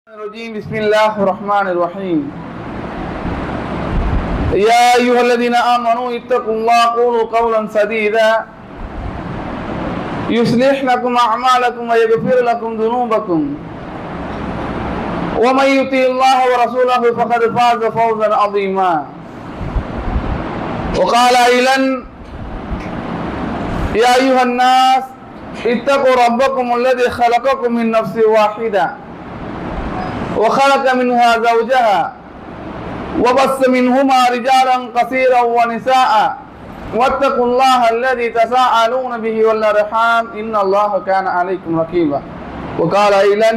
بسم الله الرحمن الرحيم. يا أيها الذين آمنوا اتقوا الله قولوا قولا سديدا يصلح لكم أعمالكم ويغفر لكم ذنوبكم ومن يطع الله ورسوله فقد فاز فوزا عظيما. وقال أيضا يا أيها الناس اتقوا ربكم الذي خلقكم من نفس واحدة وخلق منها زوجها وبث منهما رجالا كثيرا ونساء واتقوا الله الذي تساءلون به والأرحام إن الله كان عليكم رقيبا. وقال أيضا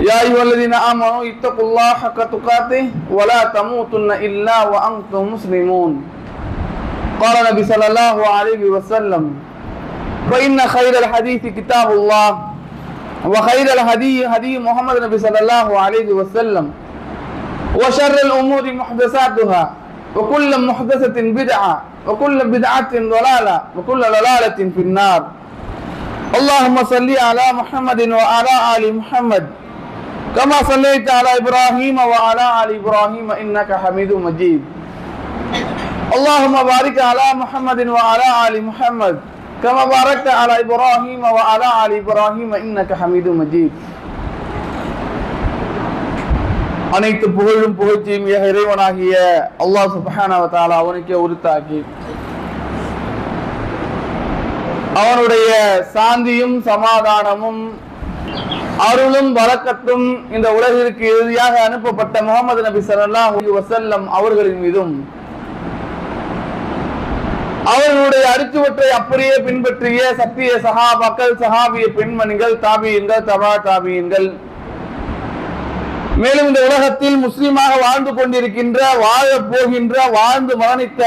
يا أيها الذين آمنوا اتقوا الله حق تقاته ولا تموتن إلا وأنتم مسلمون. قال النبي صلى الله عليه وسلم فإن خير الحديث كتاب الله وخير الهدي هدي محمد النبي صلى الله عليه وسلم وشر الأمور محدثاتها وكل محدثة بدعة وكل بدعة ضلالة وكل ضلالة في النار. اللهم صل على محمد وعلى آل محمد كما صليت على إبراهيم وعلى آل إبراهيم إنك حميد مجيد. اللهم بارك على محمد وعلى آل محمد كما باركت على إبراهيم وعلى آل إبراهيم إنك حميد مجيد. அனைத்து புகழும் புகழ்ச்சியும் இறைவனாகிய அல்லாஹ் சுப்ஹானஹு வ தஆலா அவனுக்கே உரித்தாக்கி அவனுடைய சாந்தியும் சமாதானமும் அருளும் பரக்கத்தும் இந்த உலகிற்கு இறுதியாக அனுப்பப்பட்ட முஹம்மது நபி ஸல்லல்லாஹு அலைஹி வஸல்லம் அவர்களின் மீதும் அவர்களுடைய அரிச்சுவற்றை அப்படியே பின்பற்றிய சத்திய சஹாபாக்கள், சஹாபிய பெண்மணிகள், தாபியீன்கள், தபா தாபியீன்கள், மேலும் இந்த உலகத்தில் முஸ்லிமாக வாழ்ந்து கொண்டிருக்கின்ற, வாழ போகின்ற, வாழ்ந்து மரணித்த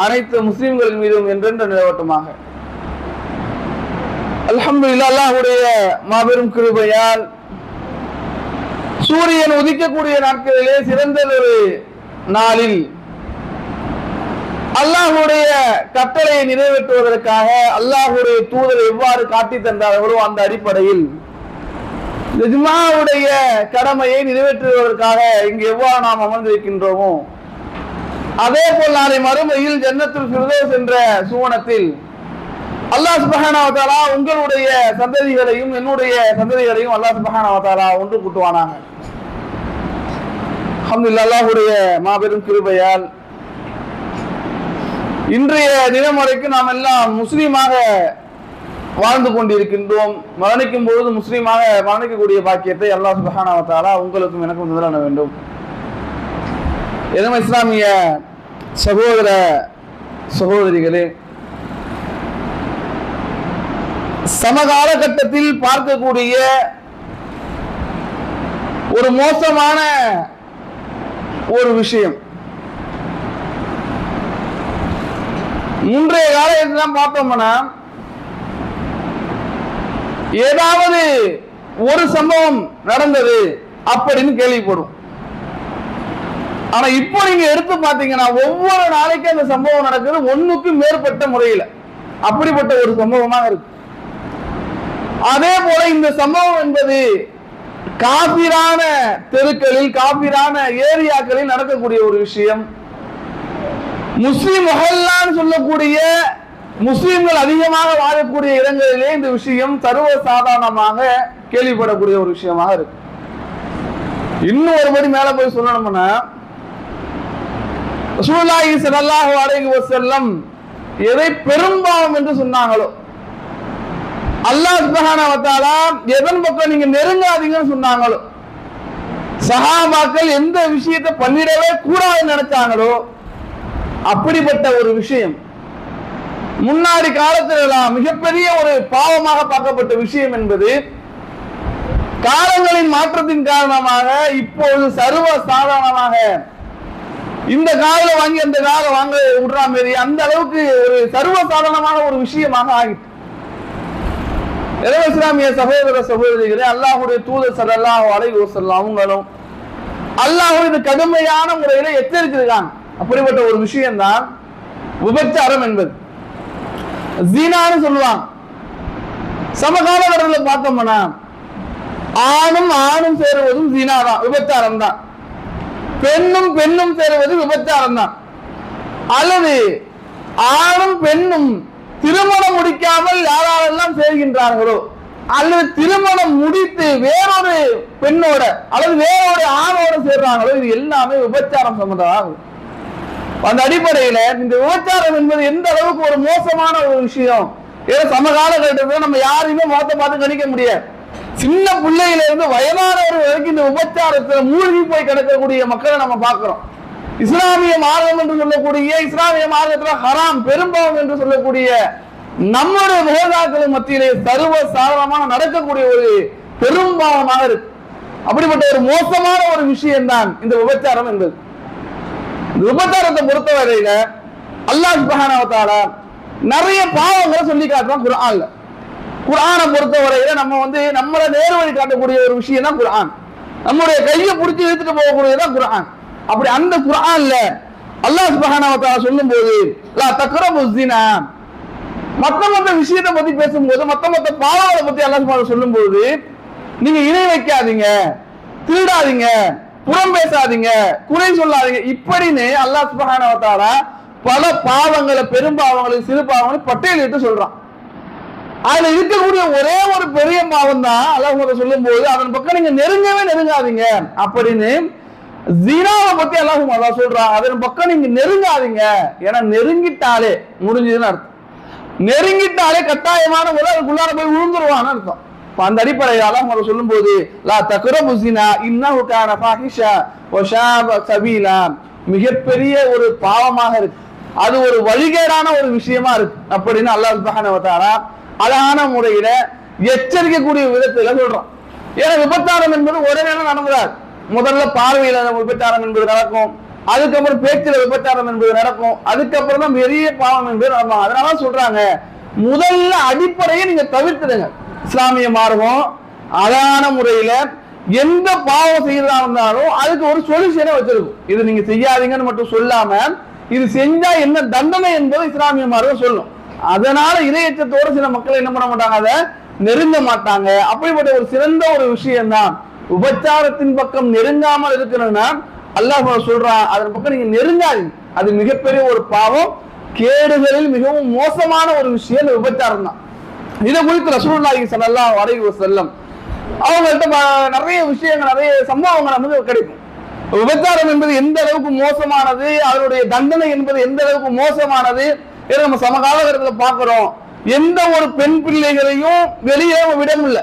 அனைத்து முஸ்லிம்களின் மீதும் என்றென்று நிலவட்டமாக. அல்ஹம்துலில்லாஹ், அல்லாஹ்வுடைய மாபெரும் கிருபையால் சூரியன் உதிக்கக்கூடிய நாட்களிலே சிறந்ததொரு நாளில் அல்லாஹ்வுடைய கட்டளையை நிறைவேற்றுவதற்காக அல்லாஹ்வுடைய தூதரை எவ்வாறு காட்டி தந்தார்களோ அந்த அடிப்படையில் ஜும்ஆவுடைய கடமையை நிறைவேற்றுவதற்காக இங்கு எவ்வாறு நாம் அமர்ந்திருக்கின்றோமோ அதே போல் நாளை மறுமையில் ஜன்னத்துல் ஃபிர்தௌஸ் என்ற சுவனத்தில் அல்லாஹ் சுப்ஹானஹு வ தஆலா உங்களுடைய சந்ததிகளையும் என்னுடைய சந்ததிகளையும் அல்லாஹ் சுப்ஹானஹு வ தஆலா ஒன்று கூட்டுவானாக. அல்ஹம்துலில்லாஹ், அல்லாஹ்வுடைய மாபெரும் கிருபையால் இன்றைய தினம் வரைக்கும் நாம் எல்லாம் முஸ்லீமாக வாழ்ந்து கொண்டிருக்கின்றோம். மரணிக்கும் பொழுது முஸ்லீமாக மரணிக்கக்கூடிய பாக்கியத்தை அல்லாஹ் சுப்ஹானஹு வ தஆலா உங்களுக்கும் எனக்கும் தர வேண்டும். எதம் இஸ்லாமிய சகோதர சகோதரிகளே, சமகால கட்டத்தில் பார்க்கக்கூடிய ஒரு மோசமான ஒரு விஷயம், முன்றைய காலத்தில் பார்த்தோம்னா ஏதாவது ஒரு சம்பவம் நடந்தது அப்படின்னு கேள்விப்படும். ஆனா இப்போ நீங்க எடுத்து பாத்தீங்கன்னா ஒவ்வொரு நாளைக்கும் அந்த சம்பவம் நடக்குது, ஒண்ணுக்கும் மேற்பட்ட முறையில அப்படிப்பட்ட ஒரு சம்பவமாக இருக்கு. அதே போல இந்த சம்பவம் என்பது காபிரான தெருக்களில், காபிரான ஏரியாக்களில் நடக்கக்கூடிய ஒரு விஷயம். முஸ்லிம் மஹல்லான்னு சொல்லக்கூடிய முஸ்லிம்கள் அதிகமாக வாழக்கூடிய இடங்களிலே இந்த விஷயம் சர்வ சாதாரணமாக கேள்விப்படக்கூடிய ஒரு விஷயமாக இருக்கு. இன்னும் ஒருபடி மேல போய் சொல்லணும்னா, ரசூலுல்லாஹி ஸல்லல்லாஹு அலைஹி வஸல்லம் எதை பெரும்பாவம் என்று சொன்னாங்களோ, அல்லாஹ் சுப்ஹானஹு வ தஆலா எதன் பக்கம் நீங்க நெருங்காதீங்கன்னு சொன்னாங்களோ, சஹாபாக்கள் எந்த விஷயத்தை பண்ணிடவே கூடாதுன்னு நினைச்சாங்களோ அப்படிப்பட்ட ஒரு விஷயம் முன்னாடி காலத்தில் மிகப்பெரிய ஒரு பாவமாக பார்க்கப்பட்ட விஷயம் என்பது காலங்களின் மாற்றத்தின் காரணமாக இப்போது சர்வ சாதாரணமாக இந்த கால வாங்கி அந்த கால வாங்க விடுறா மாரி அந்த அளவுக்கு ஒரு சர்வ சாதாரணமான ஒரு விஷயமாக ஆகிட்டு. இஸ்லாமிய சகோதர சகோதரிகளே, அல்லாஹ்வுடைய தூதர் ஸல்லல்லாஹு அலைஹி வஸல்லம் அவங்களும் அல்லாஹ்வுடைய கடுமையான முறையில எச்சரிச்சிருக்காங்க. அப்படிப்பட்ட ஒரு விஷயம் தான் விபச்சாரம் என்பது, ஜினான்னு சொல்லுவாங்க. சமகாலகட்டத்தில் பார்த்தோம்னா ஆணும் ஆணும் சேருவதும் ஜினா தான், விபச்சாரம் தான். பெண்ணும் பெண்ணும் சேருவது விபச்சாரம் தான். அல்லது ஆணும் பெண்ணும் திருமணம் முடிக்காமல் யாரெல்லாம் சேர்கின்றார்களோ, அல்லது திருமணம் முடித்து வேறொரு பெண்ணோட அல்லது வேறொரு ஆணோட சேர்றாங்களோ, இது எல்லாமே விபச்சாரம் சம்பந்தமாகும். அந்த அடிப்படையில இந்த விபச்சாரம் என்பது எந்த அளவுக்கு ஒரு மோசமான ஒரு விஷயம். ஏதோ சமகால கட்டத்தில் நம்ம யாரையுமே முகத்தை பார்த்து கணிக்க முடியாது. சின்ன பிள்ளையில இருந்து வயதானவர் வரைக்கும் இந்த விபச்சாரத்துல மூழ்கி போய் கிடக்கக்கூடிய மக்களை நம்ம பார்க்கிறோம். இஸ்லாமிய மார்க்கம் என்று சொல்லக்கூடிய, இஸ்லாமிய மார்க்கத்துல ஹராம் பெரும்பாவம் என்று சொல்லக்கூடிய நம்முடைய முகதாக்களின் மத்தியிலே சர்வ சாதாரணமாக நடக்கக்கூடிய ஒரு பெரும்பாவமாக இருக்கு. அப்படிப்பட்ட ஒரு மோசமான ஒரு விஷயம் தான் இந்த விபச்சாரம் என்பது. விபச்சாரத்தை பொறுத்தவரையில அல்லாஹ் சுப்ஹானஹு வ தஆலா நிறைய பாவங்களை சொல்லி காட்டுறான் குர்ஆன்ல. குர்ஆனை பொறுத்தவரையில நம்ம நம்மளை நேர்வழி காட்டக்கூடிய ஒரு விஷயம் தான் குர்ஆன். நம்முடைய கையை பிடிச்சி இழுத்துட்டு போகக்கூடியதான் குர்ஆன். அப்படி அந்த குர்ஆன்ல அல்லாஹ் சுப்ஹானஹு வ தஆலா சொல்லும்போது லா தக்ரபுஸ் ஸினா, மத்த விஷயத்தை பத்தி பேசும்போது, மத்த பாவங்களை பத்தி அல்லாஹ் சுப்ஹானஹு சொல்லும்போது, நீங்க இணை வைக்காதீங்க, திருடாதீங்க, புறம் பேசாதீங்க, குறை சொல்லாதீங்க, இப்படின்னு அல்லாஹ் சுப்ஹானஹு வ தஆலா பல பாவங்களை, பெரும்பாவங்களை, சிறு பாவங்களை பட்டியலிட்டு சொல்றான். அதுல இருக்கக்கூடிய ஒரே ஒரு பெரிய பாவம் தான் அல்லாஹ் சொல்லும் போது அதன் பக்கம் நீங்க நெருங்காதீங்க அப்படின்னு ஜினாவை பத்தி அல்லாஹ் சொல்றான். அதன் பக்கம் நீங்க நெருங்காதீங்க, ஏன்னா நெருங்கிட்டாலே முடிஞ்சதுன்னு அர்த்தம். நெருங்கிட்டாலே கட்டாயமான அதுக்குள்ளார போய் விழுந்துருவான்னு அர்த்தம். அந்த அடிப்படையில் அல்லாஹ் சொல்லும் போது லா தக்ரபு ஸினா இன்னஹு கான ஃபாஹிஷா வ ஷாப சபீலா, மிகப்பெரிய ஒரு பாவமாக இருக்கு, அது ஒரு வழிகேடான ஒரு விஷயமா இருக்கு அப்படின்னு அல்லாஹ் சுப்ஹானஹு வ தஆலா அழகான முறையில எச்சரிக்கக்கூடிய விதத்துல சொல்றான். ஏன்னா விபச்சாரம் என்பது ஒரே நேரம் நடந்துடாது. முதல்ல பார்வையில விபச்சாரம் என்பது நடக்கும், அதுக்கப்புறம் பேச்சில விபச்சாரம் என்பது நடக்கும், அதுக்கப்புறம் தான் பெரிய பாவம் என்பது நடக்கும். அதனால சொல்றாங்க, முதல்ல அடிப்படையை நீங்க தவிர்த்துடுங்க. இஸ்லாமிய மார்க்கம் அழகான முறையில எந்த பாவம் செய்யறதா இருந்தாலும் அதுக்கு ஒரு சொல்யூஷனை வச்சிருக்கும். இது நீங்க செய்யாதீங்கன்னு மட்டும் சொல்லாம, இது செஞ்சா என்ன தண்டனை என்பது இஸ்லாமிய மார்க்கம் சொல்லும். அதனால இரையச்சத்தோட சில மக்கள் என்ன பண்ண மாட்டாங்க, அதை நெருங்க மாட்டாங்க. அப்படிப்பட்ட ஒரு சிறந்த ஒரு விஷயம் தான் விபச்சாரத்தின் பக்கம் நெருங்காமல் இருக்கணும்னா அல்லாஹ் சொல்றான், அதன் பக்கம் நீங்க நெருங்காதீங்க, அது மிகப்பெரிய ஒரு பாவம், கேடுகளில் மிகவும் மோசமான ஒரு விஷயம் விபச்சாரம் தான். இதை குறித்து ரசூலுல்லாஹி ஸல்லல்லாஹு அலைஹி வஸல்லம் அவங்கள்ட்ட நிறைய விஷயங்கள், நிறைய சம்பவங்கள் நமக்கு கிடைக்கும். விபச்சாரம் என்பது எந்த அளவுக்கு மோசமானது, அதனுடைய தண்டனை என்பது எந்த அளவுக்கு மோசமானது நம்ம சமகாலகட்டத்தில் பார்க்கிறோம். எந்த ஒரு பெண் பிள்ளைகளையும் வெளியே விட முடியல,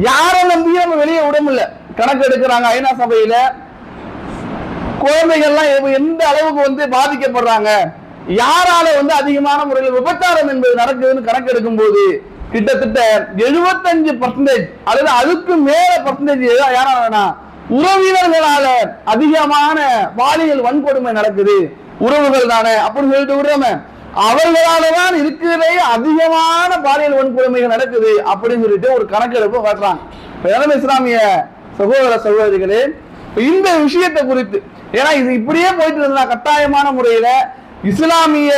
யாரை நம்பியும் நம்ம வெளியே விட முடியல. கணக்கு எடுக்கிறாங்க ஐநா சபையில, குழந்தைகள்லாம் எந்த அளவுக்கு பாதிக்கப்படுறாங்க, யாரால அதிகமான முறையில் விபச்சாரம் என்பது நடக்குதுன்னு கணக்கு எடுக்கும் போது கிட்டத்தட்ட 75% அல்லது அதுக்கு மேல பர்சன்டேஜ் யாராலனா உறவினர்களால அதிகமான பாலியல் வன்கொடுமை நடக்குது. உறவுகள் தானே அப்படின்னு சொல்லிட்டு விடுறோம், அவர்களாலதான் இருக்கிறதே அதிகமான பாலியல் வன்கொடுமைகள் நடக்குது அப்படின்னு சொல்லிட்டு ஒரு கணக்கெடுப்பு காட்டுறாங்க. இஸ்லாமிய சகோதர சகோதரிகளே, இந்த விஷயத்தை குறித்து, ஏன்னா இது இப்படியே போயிட்டு இருந்தா கட்டாயமான முறையில இஸ்லாமிய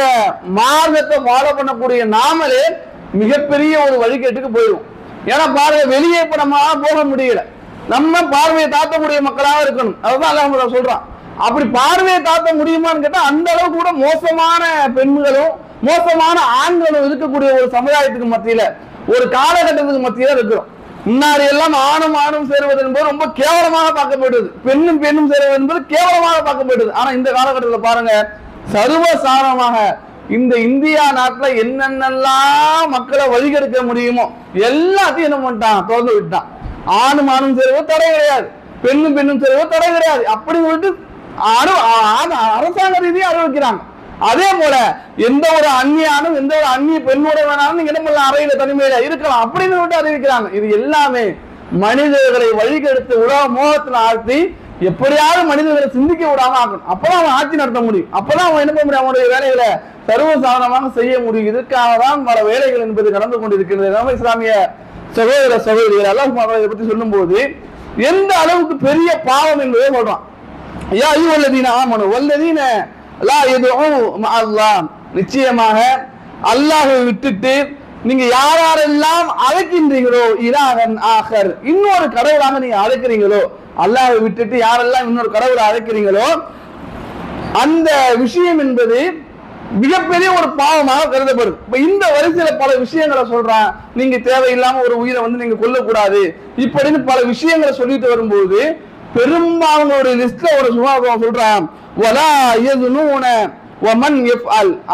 மார்க்கத்தை ஃபாலோ பண்ணக்கூடிய நாமளே மிகப்பெரிய ஒரு வழிகேட்டுக்கு போயிடும். ஏன்னா பாருங்க, வெளியே இப்ப நம்ம போக முடியல, நம்ம பார்வையை தாத்தக்கூடிய மக்களாக இருக்கணும். அதுதான் அல்லாஹ் சொல்றான். அப்படி பார்வையை தாத்த முடியுமான்னு கேட்டா அந்த அளவுக்கு கூட மோசமான பெண்களும் மோசமான ஆண்களும் இருக்கக்கூடிய ஒரு சமுதாயத்துக்கு மத்தியில, ஒரு காலகட்டத்துக்கு மத்தியில இருக்கிறோம். முன்னாடி எல்லாம் ஆணும் சேருவது என்பது ரொம்ப கேவலமாக பார்க்கப்படுது, பெண்ணும் சேருவது என்பது கேவலமாக பார்க்கப்படுது. ஆனா இந்த காலகட்டத்தில் பாருங்க, சர்வசாதாரணமாக இந்த இந்தியா நாட்டுல என்னென்னலாம் மக்களை வழிகெடுக்க முடியுமோ எல்லாத்தையும் என்ன பண்ணிட்டான், திறந்து விட்டான். ஆணும் சேருவது தடை கிடையாது, பெண்ணும் சேருவது தடை கிடையாது அப்படின்னு சொல்லிட்டு அரசாங்க ரீதியை அறிவிக்கிறாங்க. அதே போல எந்த ஒரு அந்நியானும் எந்த ஒரு அந்நிய பெண்ணோட வேணாலும் நீங்க என்ன பண்ணலாம், அறையில தனிமையில இருக்கலாம் அப்படின்னு சொல்லிட்டு அறிவிக்கிறாங்க. இது எல்லாமே மனிதர்களை வழிகெடுத்து உலக மோகத்துல ஆழ்த்தி எப்படியாவது மனிதர்களை சிந்திக்க விடாம ஆக்கணும். அப்பதான் அவன் ஆட்சி நடத்த முடியும், அப்பதான் அவன் என்ன பண்ண முடியும், அவனுடைய வேலைகளை சர்வசாதாரணமாக செய்ய முடியும். இதுக்காக தான் பல வேலைகள் என்பது நடந்து கொண்டிருக்கிறது. இஸ்லாமிய சகோதர சகோதரிகள் அல்லாஹ் இதை பத்தி சொல்லும் போது எந்த அளவுக்கு பெரிய பாவம் என்பதை சொல்றான். யா அய்யுஹல்லதீன ஆமனு வல்லதீன லா யதுஉ மஅல்லாஹ், நிச்சயமாக அல்லாஹ்வை விட்டுட்டு நீங்க யாரெல்லாம் அழைக்கின்றீங்களோ இலாஹன் ஆகர், இன்னொரு கடவுளாக நீங்க அழைக்கிறீங்களோ, அல்லாஹ்வை விட்டுட்டு யாரெல்லாம் இன்னொரு கடவுளை அழைக்கிறீங்களோ, அந்த விஷயம் என்பது மிகப்பெரிய ஒரு பாவமாக கருதப்படும். இப்ப இந்த வரிசையில பல விஷயங்களை சொல்றான். நீங்க தேவையில்லாம ஒரு உயிரை நீங்க கொல்லக்கூடாது இப்படின்னு பல விஷயங்களை சொல்லிட்டு வரும்போது பெரும்பாலான லிஸ்ட்ல ஒரு சுபாவம் சொல்றான்,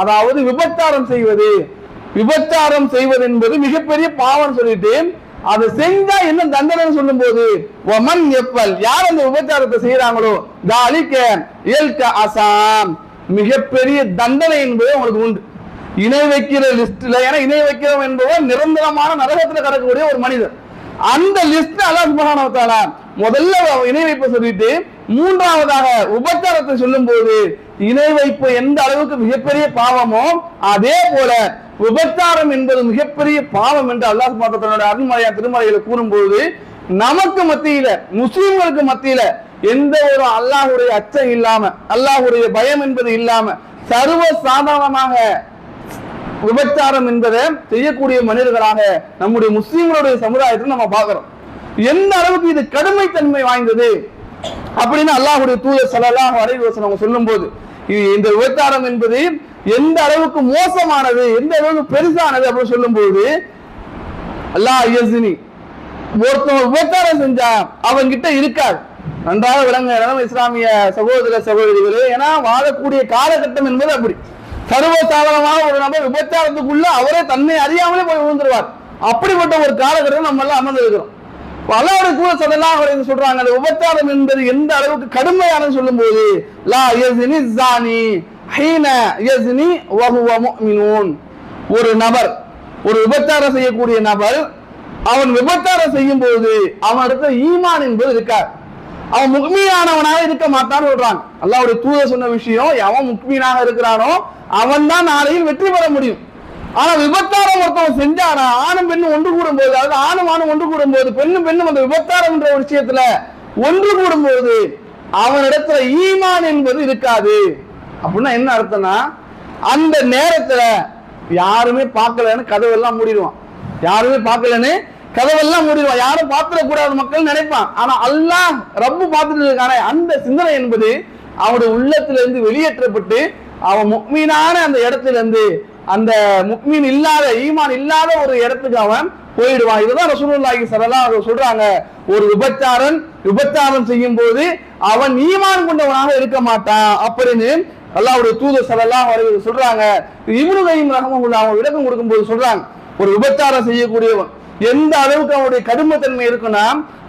அதாவது விபச்சாரம் செய்வது. விபச்சாரம் செய்வது என்பது மிகப்பெரிய பாவம் சொல்லிட்டு அதை செஞ்சா என்ன தண்டனை சொல்லும் போது ஒமன் எப்பல், யார் அந்த விபச்சாரத்தை செய்யறாங்களோ அசாம், மிகப்பெரிய தண்டனை என்பது உங்களுக்கு உண்டு. இணை வைக்கிற லிஸ்ட்ல, ஏன்னா இணை வைக்கிறோம் என்பவர் நிரந்தரமான நரகத்தில் கடக்கக்கூடிய ஒரு மனிதர். அந்த லிஸ்ட் அல்லாஹ் சுப்ஹானஹு வ தஆலா முதல்ல இணை வைப்பை சொல்லிட்டு மூன்றாவதாக உபச்சாரத்தை சொல்லும் போது இணை வைப்பு எந்த அளவுக்கு மிகப்பெரிய பாவமோ அதே போல விபச்சாரம் என்பது மிகப்பெரிய பாவம் என்று அல்லாஹ் சுப்ஹானஹு வ தஆலா அருள்மறையா திருமறையில கூறும்போது நமக்கு மத்தியில, முஸ்லிம்களுக்கு மத்தியில எந்த ஒரு அல்லாஹ்வுடைய அச்சம் இல்லாம, அல்லாஹ்வுடைய பயம் என்பது இல்லாம சர்வ சாதாரணமாக விபச்சாரம் என்பதை செய்யக்கூடிய மனிதர்களாக நம்முடைய முஸ்லிம்களுடைய சமுதாயத்தில் நம்ம பார்க்கிறோம். எந்த அளவுக்கு இது கடுமைத்தன்மை வாய்ந்தது அப்படின்னு அல்லாஹ்வுடைய தூதர் ஸல்லல்லாஹு அலைஹி வஸல்லம் சொல்லும் போது இந்த விபச்சாரம் என்பது எந்த அளவுக்கு மோசமானது, எந்த அளவுக்கு பெருசானது அப்படின்னு சொல்லும் போது அல்லாஹ் யஸ்னி, ஒருத்தன் விபச்சாரம் செஞ்சா அவன் கிட்ட இருக்காது. நன்றாக விளங்க இஸ்லாமிய சகோதர சகோதரிகளே, ஏன்னா வாழக்கூடிய காலகட்டம் என்பது அப்படி. சர்வசாதாரணமாக ஒரு நபர் விபச்சாரத்துக்குள்ள அவரே தன்னை அறியாமலே போய் விழுந்துருவார். அப்படிப்பட்ட ஒரு காலகட்டம் நம்ம எல்லாம் அமர்ந்திருக்கிறோம். அல்லாஹ்வுடைய தூதர் ஸல்லல்லாஹு அலைஹி வஸல்லம் சொல்றாங்க, அந்த விபச்சாரம் என்பது எந்த அளவுக்கு கடுமையானது சொல்லும் போது லா யஸ்னி ஸானி ஹீன யஸ்னி வ ஹுவ முஃமினூன், ஒரு நபர், ஒரு விபச்சாரம் செய்யக்கூடிய நபர் அவன் விபச்சாரம் செய்யும் போது அவனிடத்துல ஈமான் என்பது இருக்காது, அவன் முக்மீனானவனாக இருக்க மாட்டான்னு சொல்றாங்க. அல்லாஹ்வுடைய தூதர் சொன்ன விஷயம், அவன் முக்மீனாக இருக்கிறானோ அவன் தான் நாளையில் வெற்றி பெற முடியும். ஆனா விபச்சாரம் ஒருத்தவன் செஞ்சானா, ஆணும் பெண்ணும் ஒன்று கூடும் போது, அதாவது ஆணும் ஆணும் ஒன்று கூடும் போது, பெண்ணும் பெண்ணும் அந்த விபச்சாரம் என்ற ஒரு விஷயத்துல ஒன்று கூடும் போது அவனிடத்துல ஈமான் என்பது இருக்காது. அப்படின்னா என்ன அர்த்தம்னா, அந்த நேரத்துல யாருமே பார்க்கலன்னு கதவெல்லாம் மூடிடுவான், யாருமே பார்க்கலன்னு கதவெல்லாம் மூடிடுவான், யாரும் பார்த்துடக்கூடாத மக்கள் நினைப்பான். ஆனா அல்லாஹ் ரப்பு பார்த்துட்டு இருக்கானே, அந்த சிந்தனை என்பது அவனுடைய உள்ளத்திலிருந்து வெளியேற்றப்பட்டு அவன் முக்மீனான அந்த இடத்துல இருந்து அந்த முக்மீன் இல்லாத, ஈமான் இல்லாத ஒரு இடத்துக்கு அவன் போயிடுவான். இதுதான் ரசூலுல்லாஹி ஸல்லல்லாஹு அலைஹி வஸல்லம் சொல்றாங்க, ஒரு விபச்சாரம் செய்யும் போது அவன் ஈமான் கொண்டவனாக இருக்க மாட்டான் அப்படின்னு அல்லாஹ்வுடைய தூதர் ஸல்லல்லாஹு அலைஹி வஸல்லம் சொல்றாங்க. இப்னு கய்யிம் ரஹ்மத்துல்லாஹி அவங்க விளக்கம் கொடுக்கும்போது சொல்றாங்க, ஒரு விபச்சாரம் செய்யக்கூடியவன் எந்த அளவுக்கு அவனுடைய கடுமைத்தன்மை இருக்குன்னா,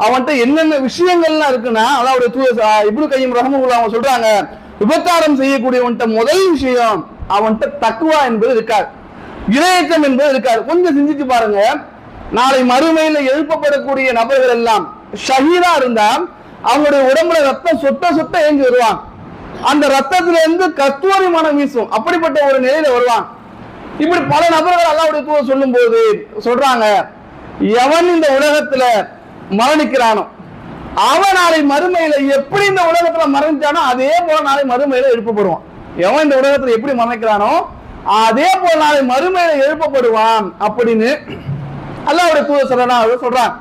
அவன்கிட்ட என்னென்ன விஷயங்கள்லாம் இருக்குன்னா, அல்லாஹ்வுடைய தூதர் இப்னு கய்யிம் ரஹ்மத்துல்லாஹி அவங்க சொல்றாங்க, விபச்சாரம் செய்யக்கூடியவன்ட்ட முதல் விஷயம் அவன்கிட்ட தக்வா என்பது இருக்காது, இரையச்சம் என்பது இருக்காது. கொஞ்சம் சிந்திச்சு பாருங்க, நாளை மறுமையில எழுப்பப்படக்கூடிய நபர்கள் எல்லாம் ஷஹீதா இருந்தா அவங்களுடைய உடம்புல ரத்தம் சொட்ட சொட்ட ஏஞ்சி வருவான், அந்த ரத்தத்துல இருந்து கஸ்தூரி மனம் வீசும், அப்படிப்பட்ட ஒரு நிலையில வருவான். இப்படி பல நபர்கள் அல்லாஹ்வுடைய தூதர் சொல்லும் போது சொல்றாங்க, எவன் இந்த உலகத்துல மரணிக்கிறானோ அவன் நாளை மறுமையில எப்படி இந்த உலகத்துல மரணிச்சானோ அதே போல நாளை மறுமையில எழுப்பப்படுவான். எவன் இந்த உலகத்துல எப்படி மரணிக்கிறானோ அதே போல நாளை மறுமையில எழுப்பப்படுவான் அப்படின்னு அல்லாஹ்வுடைய தூதர் ஸல்லல்லாஹு அலைஹி வஸல்லம் சொல்றான்.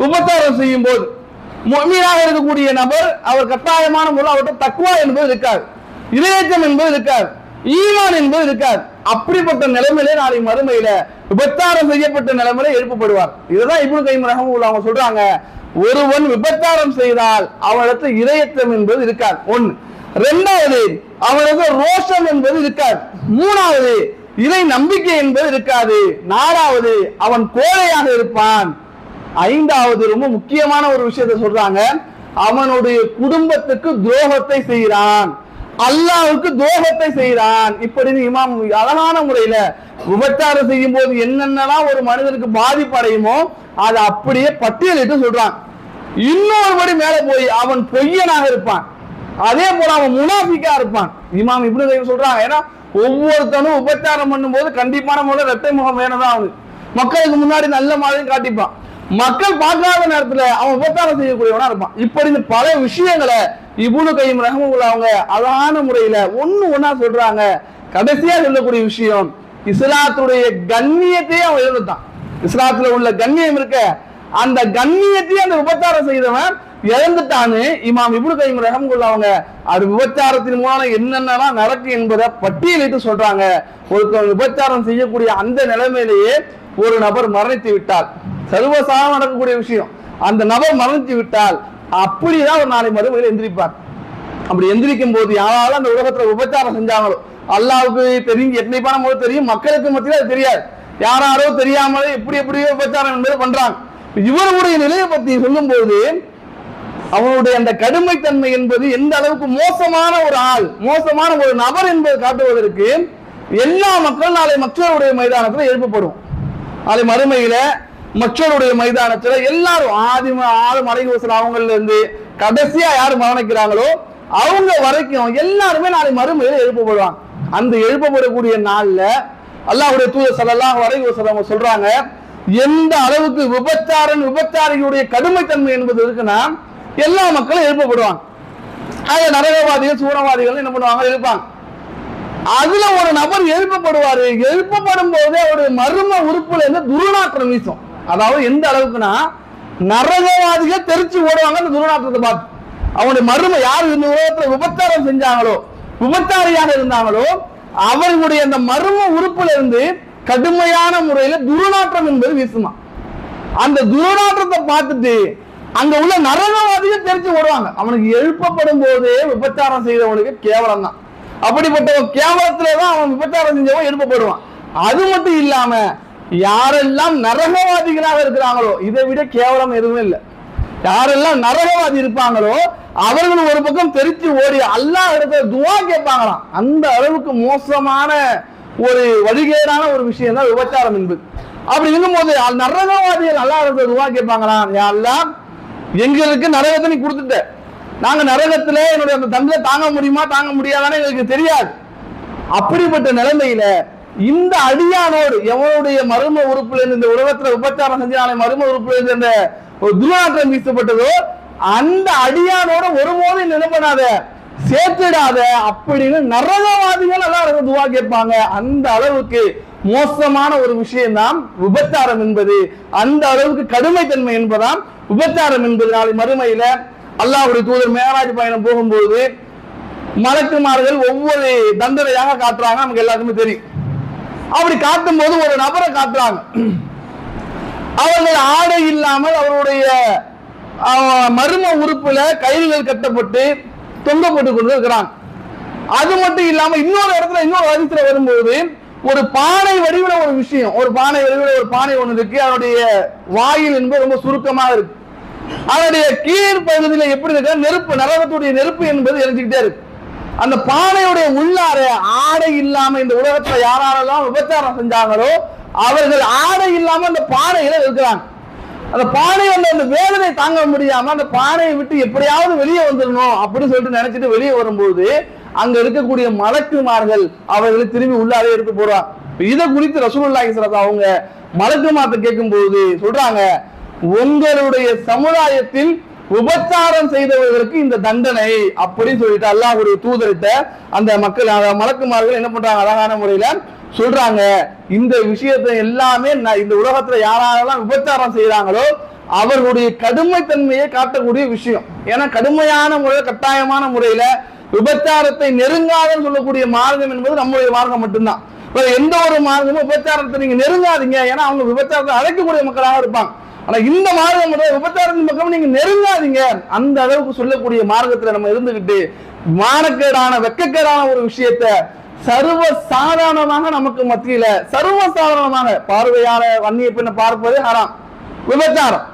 விபச்சாரம் செய்யும் போது முஃமினாக இருக்கக்கூடிய நபர் அவர் கட்டாயமான முறையில் அவர்கிட்ட தக்வா என்பது இருக்காது, இரையச்சம் என்பது இருக்காது, ஈமான் என்பது இருக்காது. அப்படிப்பட்ட நிலைமையிலே நாளை மறுமையில விபச்சாரம் செய்யப்பட்ட நிலைமையில எழுப்பப்படுவார். இதுதான் இப்னு கய்யிம் ரஹ்மத்துல்லாஹி அவங்க சொல்றாங்க, ஒருவன் விபச்சாரம் செய்தால் அவனிடத்துல இரையச்சம் என்பது இருக்காது, ஒன்று. இரண்டாவது, அவனுக்கு ரோஷம் என்பது இருக்காது. மூணாவது, இறை நம்பிக்கை என்பது இருக்காது. நாலாவது, அவன் கோழையாக இருப்பான். ஐந்தாவது, ரொம்ப முக்கியமான ஒரு விஷயத்தை சொல்றாங்க, அவனுடைய குடும்பத்துக்கு துரோகத்தை செய்கிறான், அல்லாஹ்வுக்கு துரோகத்தை செய்கிறான். இப்படி இமாம் அழகான முறையில விபச்சாரம் செய்யும் போது என்னென்னலாம் ஒரு மனிதனுக்கு பாதிப்பு அடையுமோ அதை அப்படியே பட்டியலிட்டு சொல்றான். இன்னொருபடி மேல போய் அவன் பொய்யனாக இருப்பான், அதே போல அவன் முனாஃபிக்கா இருப்பான். இமாம் இப்னு கய்யிம் சொல்றாங்க, ஏன்னா ஒவ்வொருத்தனும் உபச்சாரம் பண்ணும் போது கண்டிப்பான முறையில் இரட்டை முகம் வேணும்தான். அவனுக்கு மக்களுக்கு முன்னாடி நல்ல மாதிரி காட்டிப்பான், மக்கள் பார்க்காத நேரத்துல அவன் உபச்சாரம் செய்யக்கூடியவனா இருப்பான். இப்படி இந்த பல விஷயங்களை இப்னு கய்யிம் ரஹ்மத்துல்லாஹி அவங்க அழகான முறையில ஒண்ணு ஒன்னா சொல்றாங்க. கடைசியா சொல்லக்கூடிய விஷயம், இஸ்லாத்துடைய கண்ணியத்தையே அவன் இழந்துட்டான். இஸ்லாத்துல உள்ள கண்ணியம் இருக்க அந்த கண்ணியத்தையே அந்த விபச்சாரம் செய்தவன் இழந்துட்டான்னு இமாம் இப்னு கைம் ரஹ்மத்துல்லாஹி அவங்க அது விபச்சாரத்தின் மூலம் என்னென்னலாம் நடக்கும் என்பதை பட்டியலிட்டு சொல்றாங்க. ஒருத்தர் விபச்சாரம் செய்யக்கூடிய அந்த நிலைமையிலேயே ஒரு நபர் மரணித்து விட்டால், சர்வசாதாரண நடக்கக்கூடிய விஷயம், அந்த நபர் மரணித்து விட்டால் அப்படிதான் ஒரு நாளை மறுமையில் எந்திரிப்பார். அப்படி எந்திரிக்கும் போது யாராலும் அந்த உலகத்துல விபச்சாரம் செஞ்சாங்களோ, அல்லாவுக்கு தெரியும், எத்தனைப்பான போது தெரியும், மக்களுக்கு மத்தியில் அது தெரியாது, யாரோ தெரியாமலே எப்படியோ விபச்சாரம் என்பது பண்றாங்க. இவருடைய நிலையை பத்தி சொல்லும் போது அவனுடைய அந்த கடுமைத்தன்மை என்பது எந்த அளவுக்கு மோசமான ஒரு ஆள், மோசமான ஒரு நபர் என்பதை காட்டுவதற்கு எல்லா மக்களும் நாளை மக்களுடைய மைதானத்தில் எழுப்பப்படும். நாளை மறுமையில மக்களுடைய மைதானத்துல எல்லாரும் ஆதம் அலைஹிஸ்ஸலாம் அவங்கள்ல இருந்து கடைசியா யாரு மரணிக்கிறாங்களோ அவங்க வரைக்கும் எல்லாருமே நாளை மறுமையில எழுப்பப்படுவாங்க. அந்த எழுப்பப்படக்கூடிய நாள்ல அல்லாஹ்வுடைய தூதர் ஸல்லல்லாஹு அலைஹி வஸல்லம் சொல்றாங்க, எந்த அளவுக்கு விபச்சாரியுடைய கடுமைத்தன்மை என்பது இருக்குன்னா எல்லா மக்களும் எழுப்பப்படுவாங்க. நரகவாதிகள் சூரவாதிகள் என்ன பண்ணுவாங்க, எழுப்பாங்க. அதுல ஒரு நபர் எழுப்பப்படுவாரு. எழுப்பப்படும் போதே அவருடைய மர்ம உறுப்புல இருந்து துர்நாற்றம் வீசும். அதாவது எந்த அளவுக்குன்னா நரகவாதிகள் தெரிச்சு ஓடுவாங்க அந்த துர்நாற்றத்தை பார்த்து. அவனுடைய மர்ம யார் இந்த உலகத்துல விபச்சாரம் செஞ்சாங்களோ, விபச்சாரியாக இருந்தாங்களோ, அவர்களுடைய அந்த மர்ம உறுப்புல இருந்து கடுமையான முறையில துர்நாற்றம் என்பது வீசுமா. அந்த துர்நாற்றத்தை பார்த்துட்டு அங்க உள்ள நரகவாதிகள் தெரிச்சு ஓடுவாங்க. அவனுக்கு எழுப்பப்படும் போதே விபச்சாரம் செய்தவனுக்கு கேவலம் தான். அப்படிப்பட்ட கேவலத்துலதான் அவன் விபச்சாரம் செஞ்சவன் எழுப்பப்படுவான். அது மட்டும் இல்லாம யாரெல்லாம் நரகவாதிகளாக இருக்கிறாங்களோ, இதை விட கேவலம் எதுவும் இல்லை. யாரெல்லாம் நரகவாதி இருப்பாங்களோ அவர்கள் ஒரு பக்கம் தெரிச்சு ஓடி அல்லாஹ் இடத்துல துவா கேட்பாங்களாம். அந்த அளவுக்கு மோசமான ஒரு வழிகேடான ஒரு விஷயம் தான் விபச்சாரம் என்பது. அப்படி இருக்கும்போது நரகவாதிகள் அல்லாஹ் இடத்துல துவா கேட்பாங்களாம், யா அல்லாஹ் எங்களுக்கு நரகத்தை நீ கொடுத்துட்ட, நாங்க நரகத்துல என்னுடைய அந்த தண்டனை தாங்க முடியுமா தாங்க முடியாதான்னு எங்களுக்கு தெரியாது. அப்படிப்பட்ட நிலைமையில இந்த அடியானோடு எவனுடைய மர்ம உறுப்புல இருந்து இந்த உலகத்துல விபச்சாரம் செஞ்சாலே மர்ம உறுப்புல இருந்து இந்த ஒரு துர்நாற்றம் வீசப்பட்டதோ அந்த அடியானோட ஒருபோதும் நினைப்படாத, சேர்த்துடாத அப்படின்னு நரகவாதிகள் எல்லாம் துவா கேட்பாங்க. அந்த அளவுக்கு மோசமான ஒரு விஷயம் தான் விபச்சாரம் என்பது. அந்த அளவுக்கு கடுமைத்தன்மை என்பதாம் விபச்சாரம் என்பது. நாளை மறுமையில அல்லாஹ்வுடைய தூதர் மேராஜ் பயணம் போகும்போது மலக்குமார்கள் ஒவ்வொரு தண்டனையாக காட்டுறாங்க, நமக்கு எல்லாருக்குமே தெரியும். அப்படி காட்டும் போது ஒரு நபரை காட்டுறாங்க. அவர்கள் ஆடை இல்லாமல் அவருடைய மர்ம உறுப்புல கயிறுகள் கட்டப்பட்டு தொங்கப்பட்டு கொண்டு இருக்கிறாங்க. அது மட்டும் இல்லாம இன்னொரு இடத்துல இன்னொரு அதிசயம் வரும்போது ஒரு பானை வடிவில ஒரு விஷயம், ஒரு பானை வடிவில ஒரு பானை ஒண்ணு இருக்கு. அதனுடைய வாயில் என்பது ரொம்ப சுருக்கமாக இருக்கு. அதனுடைய கீழ்ப்பகுதியில எப்படி இருக்க நெருப்பு, நரகத்துடைய நெருப்பு என்பது எரிஞ்சுக்கிட்டே இருக்கு. அந்த பானையுடைய உள்ளார ஆடை இல்லாம இந்த உலகத்துல யாரெல்லாம் விபச்சாரம் செஞ்சாங்களோ அவர்கள் ஆடை இல்லாம அந்த பானையில இருக்கிறாங்க. அந்த பானை வந்து அந்த வேதனை தாங்க முடியாம அந்த பானையை விட்டு எப்படியாவது வெளியே வந்துடணும் அப்படின்னு சொல்லிட்டு நினைச்சிட்டு வெளியே வரும்போது அங்க இருக்கக்கூடிய மலக்குமார்கள் அவர்களை திரும்பி உள்ளாரே எடுத்து போறாங்க. இதை குறித்து ரசூலுல்லாஹி ஸல்லல்லாஹு அவங்க மலக்குமார்ட்ட கேட்கும் போது சொல்றாங்க, உங்களுடைய சமுதாயத்தில் விபச்சாரம் செய்தவர்களுக்கு இந்த தண்டனை அப்படின்னு சொல்லிட்டு அல்லாஹ்வுடைய தூதர்கிட்ட அந்த மக்கள் மலக்குமார்கள் என்ன பண்றாங்க, அழகான முறையில சொல்றாங்க. இந்த விஷயத்தை எல்லாமே இந்த உலகத்துல யாரெல்லாம் விபச்சாரம் செய்யறாங்களோ அவர்களுடைய கடுமைத்தன்மையை காட்டக்கூடிய விஷயம். ஏன்னா கடுமையான முறையில கட்டாயமான முறையில விபச்சாரத்தை நெருங்காதன்னு சொல்லக்கூடிய மார்க்கம் என்பது நம்முடைய மார்க்கம் மட்டும்தான். எந்த ஒரு மார்க்கமும் விபச்சாரத்தை நீங்க நெருங்காதீங்க, ஏன்னா அவங்க விபச்சாரத்தை அழைக்கக்கூடிய மக்களாக இருப்பாங்க. ஆனா இந்த மார்க்கம் விபச்சாரத்தின் பக்கம் நீங்க நெருங்காதீங்க அந்த அளவுக்கு சொல்லக்கூடிய மார்க்கத்துல நம்ம இருந்துகிட்டு மானக்கேடான வெக்கக்கேடான ஒரு விஷயத்த சர்வ சாதாரணமாக நமக்கு மத்தியில சர்வ சாதாரணமாக பார்வையான அந்நிய பெண்ணை பார்ப்பது ஹராம், விபச்சாரம்.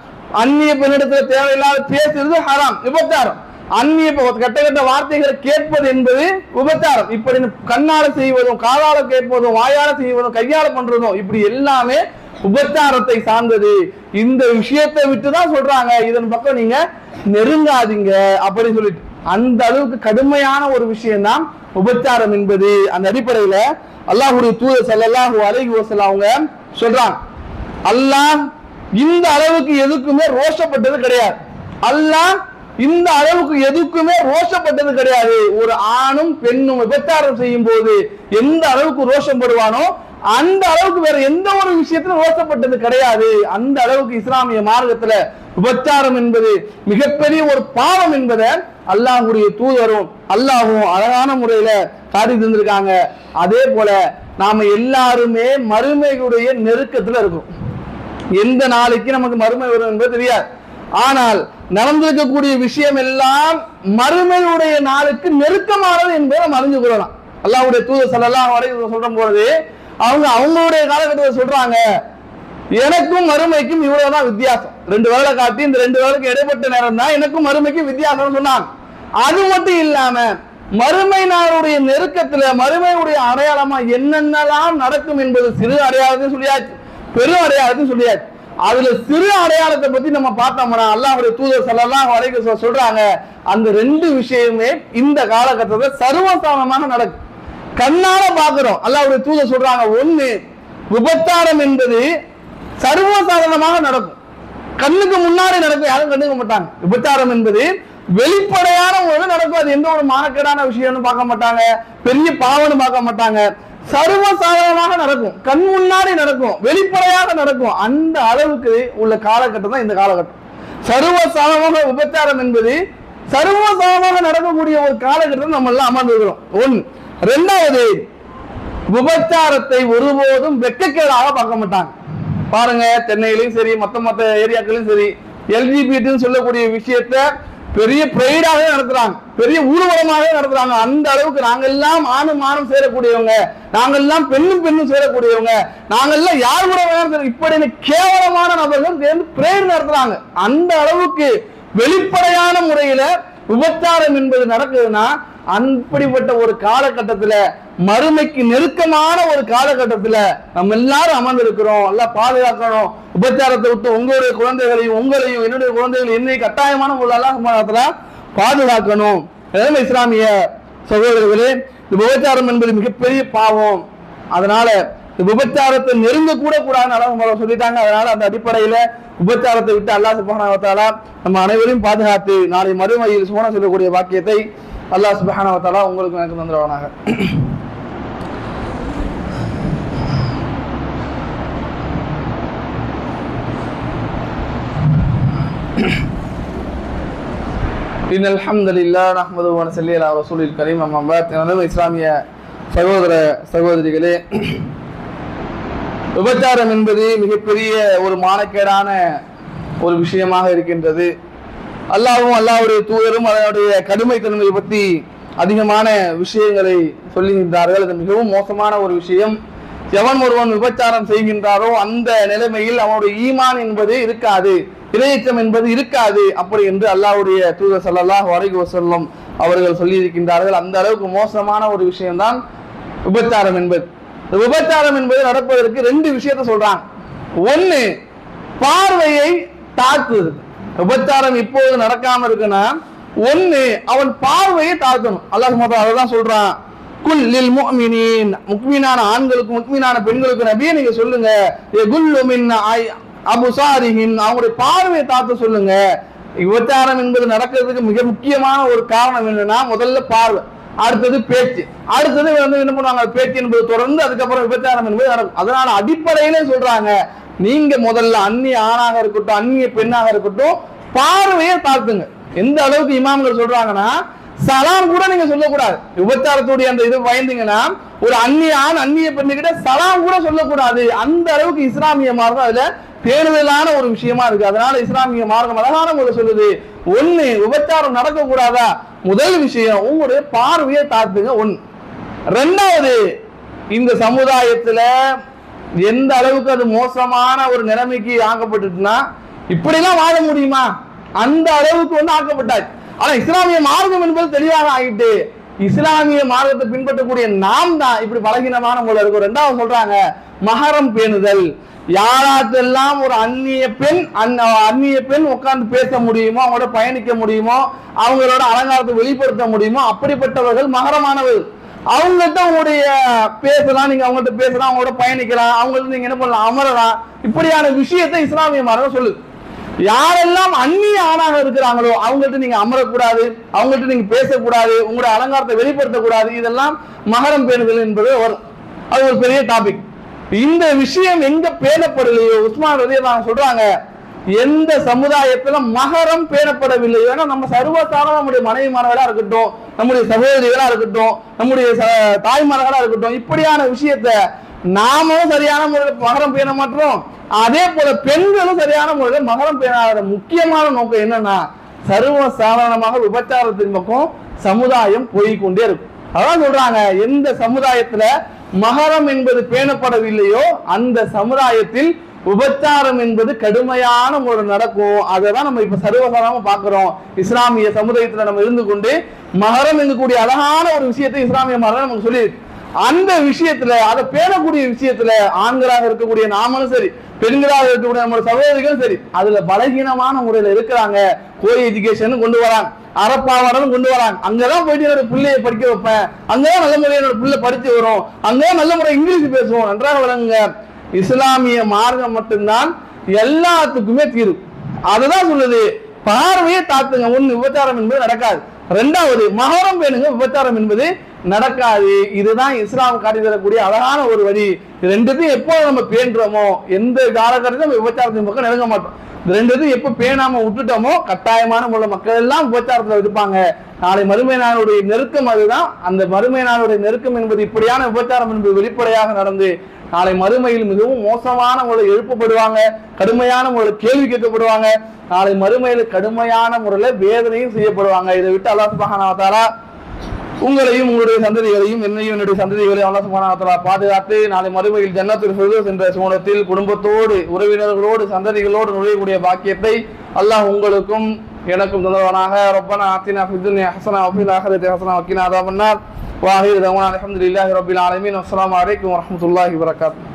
அந்நிய பெண்ணிடத்துல தேவையில்லாத பேசுறது ஹராம், விபச்சாரம். அந்நிய கெட்ட கெட்ட வார்த்தைகளை கேட்பது என்பது விபச்சாரம். இப்படி கண்ணால செய்வதும் காலால கேட்பதும் வாயால செய்வதும் கையால பண்றதும் இப்படி எல்லாமே விபச்சாரத்தை சார்ந்தது. இந்த விஷயத்தை விட்டுதான் சொல்றாங்க இதன் பக்கம் நீங்க நெருங்காதீங்க அப்படின்னு சொல்லிட்டு. அந்த அளவுக்கு கடுமையான ஒரு விஷயம் தான் விபச்சாரம் என்பது. அந்த அடிப்படையில அல்லாஹ்வுடைய தூதர் ஸல்லல்லாஹு அலைஹி வஸல்லம் அவங்க சொல்றாங்க, அல்லாஹ் இந்த அளவுக்கு எதுக்குமே ரோஷப்பட்டது கிடையாது. அல்லாஹ் இந்த அளவுக்கு எதுக்குமே ரோஷப்பட்டது கிடையாது. ஒரு ஆணும் பெண்ணும் விபச்சாரம் செய்யும் போது எந்த அளவுக்கு ரோஷப்படுவானோ அந்த அளவுக்கு வேற எந்த ஒரு விஷயத்திலும் ரோசப்பட்டது கிடையாது. அந்த அளவுக்கு இஸ்லாமிய மார்க்கத்துல விபச்சாரம் என்பது மிகப்பெரிய ஒரு பாவம் என்பதை அல்லாஹ்வுடைய தூதரும் அல்லாஹ்வும் அழகான முறையில காட்டி தந்திருக்காங்க. அதே போல நாம எல்லாருமே மறுமையுடைய நெருக்கத்துல இருக்கும். எந்த நாளைக்கு நமக்கு மறுமை வரும் என்பது தெரியாது. ஆனால் நடந்திருக்கக்கூடிய விஷயம் எல்லாம் மறுமையுடைய நாளுக்கு நெருக்கமானது என்பதை நம்ம அறிஞ்சு கொள்ளலாம். அல்லாஹ்வுடைய தூதர் ஸல்லல்லாஹு அலைஹி வஸல்லம் சொல்லும் போது அவங்களுடைய காலகட்டத்தில் சொல்றாங்க, எனக்கும் மறுமைக்கும் இவ்வளவுதான் வித்தியாசம். 2 வேளை காட்டி இந்த 2 வேளைக்கு இடைப்பட்ட நேரம் தான் எனக்கும் மறுமைக்கும் வித்தியாசம் சொன்னாங்க. அது மட்டும் இல்லாம மறுமை நாளுடைய நெருக்கத்துல மறுமையுடைய அடையாளமா என்னென்னலாம் நடக்கும் என்பது சிறு அடையாளத்தையும் சொல்லியாச்சு, பெரும் அடையாளத்தையும் சொல்லியாச்சு. அதுல சிறு அடையாளத்தை பத்தி நம்ம பார்த்தோம்னா அல்லாஹ்வுடைய தூதர் ஸல்லல்லாஹு அலைஹி வஸல்லம் சொல்றாங்க, அந்த 2 விஷயமே இந்த காலகட்டத்துல சர்வசாதாரணமாக நடக்கும். கண்ணால பாக்குறோம். அல்லாஹ்வுடைய தூதர் சொல்றாங்க, ஒண்ணு விபச்சாரம் என்பது சர்வசாதாரணமாக நடக்கும், கண்ணுக்கு முன்னாடி நடக்கும், யாரும் கண்டுக்க மாட்டாங்க. விபச்சாரம் என்பது வெளிப்படையான முறையில் நடக்கும். அது எந்த ஒரு மானக்கேடான விஷயம்னு பார்க்க மாட்டாங்க, பெரிய பாவம்னு பார்க்க மாட்டாங்க. சர்வசாதாரணமாக நடக்கும், கண் முன்னாடி நடக்கும், வெளிப்படையாக நடக்கும். அந்த அளவுக்கு உள்ள காலகட்டம் தான் இந்த காலகட்டம். சர்வசாதாரணமாக விபச்சாரம் என்பது சர்வசாதாரணமாக நடக்கக்கூடிய ஒரு காலகட்டம் நம்ம எல்லாம் அமர்ந்துக்கிறோம். ஒன்று. ரெண்டாவது, விபச்சாரத்தை ஒருபோதும் வெட்கக்கேடாக பார்க்க மாட்டாங்க. பாருங்க, சென்னையிலும் சரி மற்ற ஏரியாக்களும் சரி எல்ஜிபிடி சொல்லக்கூடிய விஷயத்த பெரிய பிரைடாக நடத்துறாங்க, பெரிய ஊர்வலமாக நடத்துறாங்க. அந்த அளவுக்கு நாங்கெல்லாம் ஆணும் சேரக்கூடியவங்க, நாங்கெல்லாம் பெண்ணும் சேரக்கூடியவங்க, நாங்கெல்லாம் யார் கூட வேணும் இப்படி கேவலமான நபர்கள் சேர்ந்து பிரேயர் நடத்துறாங்க. அந்த அளவுக்கு வெளிப்படையான முறையில விபச்சாரம் என்பது நடக்குதுன்னா அப்படிப்பட்ட ஒரு காலகட்டத்துல மறுமைக்கு நெருக்கமான ஒரு காலகட்டத்துல நம்ம எல்லாரும் அமர்ந்திருக்கிறோம். எல்லாம் பாதுகாக்கணும். விபச்சாரத்தை விட்டு உங்களுடைய குழந்தைகளையும் உங்களையும் என்னுடைய குழந்தைகளையும் என்னை கட்டாயமான ஒரு அல்லாஹ் பாதுகாக்கணும். இஸ்லாமிய சகோதரர்களே, இந்த விபச்சாரம் என்பது மிகப்பெரிய பாவம். அதனால விபச்சாரத்தை நெருங்க கூட கூடாதுன்னு அல்லாஹ் சொல்லிட்டாங்க. அதனால அந்த அடிப்படையில விபச்சாரத்தை விட்டு அல்லாஹ் சுப்ஹானஹு வ தஆலா நம்ம அனைவரையும் பாதுகாத்து நாளை மறுமையில் சுவனம் செல்லக்கூடிய பாக்கியத்தை அல்லாஹ் சுப்ஹானஹு வ தஆலா உங்களுக்கு எனக்கு தந்துடுவானாக. இன்னல் ஹம்துலில்லாஹ் நஹ்மதுஹு வ நஸல்லி அலா ரசூலில் கரீம். அம்மா பஅத். இஸ்லாமிய சகோதர சகோதரிகளே, விபச்சாரம் என்பது மிகப்பெரிய ஒரு மானக்கேடான ஒரு விஷயமாக இருக்கின்றது. அல்லாஹ்வும் அல்லாஹ்வுடைய தூதரும் அதனுடைய கடுமைத்தன்மையை பற்றி அதிகமான விஷயங்களை சொல்லுகின்றார்கள். அது மிகவும் மோசமான ஒரு விஷயம். எவன் ஒருவன் விபச்சாரம் செய்கின்றாரோ அந்த நிலைமையில் அவனுடைய ஈமான் என்பது இருக்காது, இறையச்சம் என்பது இருக்காது, அப்படி என்று அல்லாஹ்வுடைய தூதர் ஸல்லல்லாஹு அலைஹி வஸல்லம் அவர்கள் சொல்லியிருக்கின்றார்கள். அந்த அளவுக்கு மோசமான ஒரு விஷயம்தான் விபச்சாரம் என்பது. விபச்சாரம் என்பது நடப்பதற்கு 2 விஷயத்தை சொல்றாங்க. ஒன்னு, பார்வையை தாக்குது. விபச்சாரம் இப்போது நடக்காம இருக்குன்னா ஒன்னு, அவன் பார்வையை தாக்கணும். அல்லாஹ் சுப்ஹானஹு அதான் சொல்றான், குல் லில் முஃமினீன், முஃமினான ஆண்களுக்கு முஃமினான பெண்களுக்கு நபியே நீங்க சொல்லுங்க, யகுல்லு மின் அபுசாரிஹின், அவங்களுடைய பார்வையை தாக்க சொல்லுங்க. விபச்சாரம் என்பது நடக்கிறதுக்கு மிக முக்கியமான ஒரு காரணம் என்னன்னா, முதல்ல பார்வை, அடுத்தது பேச்சு, அடுத்தது என்ன பண்ணுவாங்க, பேச்சு என்பது தொடர்ந்து அதுக்கப்புறம் விபச்சாரம் என்பது நடக்கும். அதனால அடிப்படையிலே சொல்றாங்க, நீங்க முதல்ல அந்நிய ஆணாக இருக்கட்டும் அந்நிய பெண்ணாக இருக்கட்டும் பார்வையை தாக்குங்க. எந்த அளவுக்கு இமாம்கள் சொல்றாங்கன்னா, சலாம் கூட நீங்க சொல்லக்கூடாது. விபச்சாரத்துடைய அந்த இது பயந்தீங்கன்னா ஒரு அந்நிய ஆண் அந்நிய பெண்ணுகிட்ட சலாம் கூட சொல்லக்கூடாது. அந்த அளவுக்கு இஸ்லாமிய மார்க்கம் அதுல பேணுதலான ஒரு விஷயமா இருக்கு. அதனால இஸ்லாமிய மார்க்கம் அழகான முறை சொல்லுது, ஒண்ணு, விபச்சாரம் நடக்க கூடாதா, முதல் விஷயம் உங்களுடைய பார்வையை தாக்குங்க. ஒண்ணு. ரெண்டாவது, இந்த சமுதாயத்துல எந்த அளவுக்கு அது மோசமான ஒரு நிலைமைக்கு ஆக்கப்பட்டுட்டுனா, இப்படிலாம் வாழ முடியுமா, அந்த அளவுக்கு ஆக்கப்பட்டாச்சு. ஆனா இஸ்லாமிய மார்க்கம் என்பது தெளிவாக ஆகிட்டு, இஸ்லாமிய மார்க்கத்தை பின்பற்றக்கூடிய நாம் தான் இப்படி பலகீனமான முறை இருக்கும். ரெண்டாவது சொல்றாங்க, மஹரம் பேணுதல். யாராட்டெல்லாம் ஒரு அந்நிய பெண் உட்கார்ந்து பேச முடியுமோ, அவங்களோட பயணிக்க முடியுமோ, அவங்களோட அலங்காரத்தை வெளிப்படுத்த முடியுமோ, அப்படிப்பட்டவர்கள் மகரமானவர்கள். அவங்கள்ட்ட உங்களுடைய பேசலாம், நீங்க அவங்கள்ட்ட பேசலாம், அவங்களோட பயணிக்கலாம், அவங்கள்ட்ட நீங்க என்ன பண்ணலாம், அமரலாம். இப்படியான விஷயத்தை இஸ்லாமிய மார்க்கம் சொல்லுது. யாரெல்லாம் அந்நிய ஆணாக இருக்கிறாங்களோ அவங்கள்ட்ட நீங்க அமரக்கூடாது, அவங்கள்ட்ட நீங்க பேசக்கூடாது, உங்களுடைய அலங்காரத்தை வெளிப்படுத்தக்கூடாது. இதெல்லாம் மகரம் பேணுதல் என்பது வரும். அது ஒரு பெரிய டாபிக். இந்த விஷயம் எங்க பேணப்படலையோ, உஸ்மான் ரலியல்லாஹு அன்ஹு சொல்றாங்க, எந்த சமுதாயத்துல மகரம் பேணப்படவில்லையோ, ஏன்னா நம்ம சர்வசாதாரண நம்முடைய மனைவிமார்களா இருக்கட்டும், நம்முடைய சகோதரிகளா இருக்கட்டும், நம்முடைய தாய்மார்களா இருக்கட்டும், இப்படியான விஷயத்த நாமும் சரியான முறையில் மகரம் பேண மாட்டோம். அதே போல பெண்களும் சரியான முறையில் மகரம் பேணாத முக்கியமான நோக்கம் என்னன்னா, சர்வ சாதாரணமாக விபச்சாரத்தின் பக்கம் சமுதாயம் போய்கொண்டே இருக்கும். அதான் சொல்றாங்க, எந்த சமுதாயத்துல மகரம் என்பது பேணப்படவில்லையோ அந்த சமுதாயத்தில் விபச்சாரம் என்பது கடுமையான முறை நடக்கும். அதான் நம்ம இப்ப சர்வசாதாரணமா பாக்குறோம். இஸ்லாமிய சமுதாயத்துல நம்ம இருந்து கொண்டு மகரம் எங்கக்கூடிய அழகான ஒரு விஷயத்தை இஸ்லாமிய மகரம் நமக்கு சொல்லி, அந்த விஷயத்துல அதை பேணக்கூடிய விஷயத்துல ஆண்களாக இருக்கக்கூடிய நாமளும் சரி, பெண்களாக இருக்கக்கூடிய நம்ம சகோதரிகளும் சரி, அதுல பலகீனமான முறையில இருக்கிறாங்க. கோ எஜுகேஷன் கொண்டு வராங்க, அறப்பாவாடலும் கொண்டு வராங்க. அங்கதான் போயிட்டு என்னோட பிள்ளையை படிக்க வைப்பேன், அங்கதான் நல்ல முறையில் என்னோட பிள்ளை படிச்சு வரும், அங்கதான் நல்ல முறை இங்கிலீஷ் பேசுவோம். நன்றாக விளங்குங்க, இஸ்லாமிய மார்க்கம் மட்டும்தான் எல்லாத்துக்குமே தீர்வு. அதுதான் சொல்லுது, பார்வையை தாத்துங்க. ஒண்ணு, விபச்சாரம் என்பது நடக்காது. ரெண்டாவது, மகரம் பேணுங்க, விபச்சாரம் என்பது நடக்காது. இதுதான் இஸ்லாம் காட்டி தரக்கூடிய அழகான ஒரு வழி. ரெண்டுத்தையும் எப்போ நம்ம பேணுறோமோ, எந்த காலகட்டத்திலும் நம்ம விபச்சாரத்தின் பக்கம் நெருங்க மாட்டோம். ரெண்டுத்தையும் எப்ப பேணாம விட்டுட்டோமோ கட்டாயமான முறை மக்கள் எல்லாம் விபச்சாரத்துல இருப்பாங்க. நாளை மறுமை நாளுடைய நெருக்கம் அதுதான். அந்த மறுமை நாளுடைய நெருக்கம் என்பது இப்படியான விபச்சாரம் என்பது வெளிப்படையாக நடந்து நாளை மறுமையில் மிகவும் மோசமான முறையில் எழுப்பப்படுவாங்க, கடுமையான முறையில் கேள்வி கேட்கப்படுவாங்க, நாளை மறுமையில் கடுமையான முறையில் வேதனையும் செய்யப்படுவாங்க. இதை விட்டு அல்லாஹ் சுப்ஹானஹு வ தஆலா உங்களையும் உங்களுடைய சந்ததிகளையும் என்னையும் என்னுடைய சந்ததிகளையும் அல்லாஹ் சுப்ஹானஹு வ தஆலா பாதுகாத்து நாளை மறுமையில் ஜன்னத்துல் ஃபிர்தௌஸ் என்ற சூனத்தில் குடும்பத்தோடு, உறவினர்களோடு, சந்ததிகளோடு நுழையக்கூடிய பாக்கியத்தை அல்லாஹ் உங்களுக்கும் எனக்கும் தந்தவனாக. ரப்பனா ஆத்தினா ஃபித் துன்யா ஹஸனா வ ஃபில் ஆখিরাতি ஹஸனா வ கினா அஸாபன்னார். வ ஆகிரு தஅவானா அல்ஹம்துலில்லாஹி ரப்பில் ஆலமீன். அஸ்ஸலாமு அலைக்கும் வ ரஹ்மத்துல்லாஹி வ பரகாத்துஹு.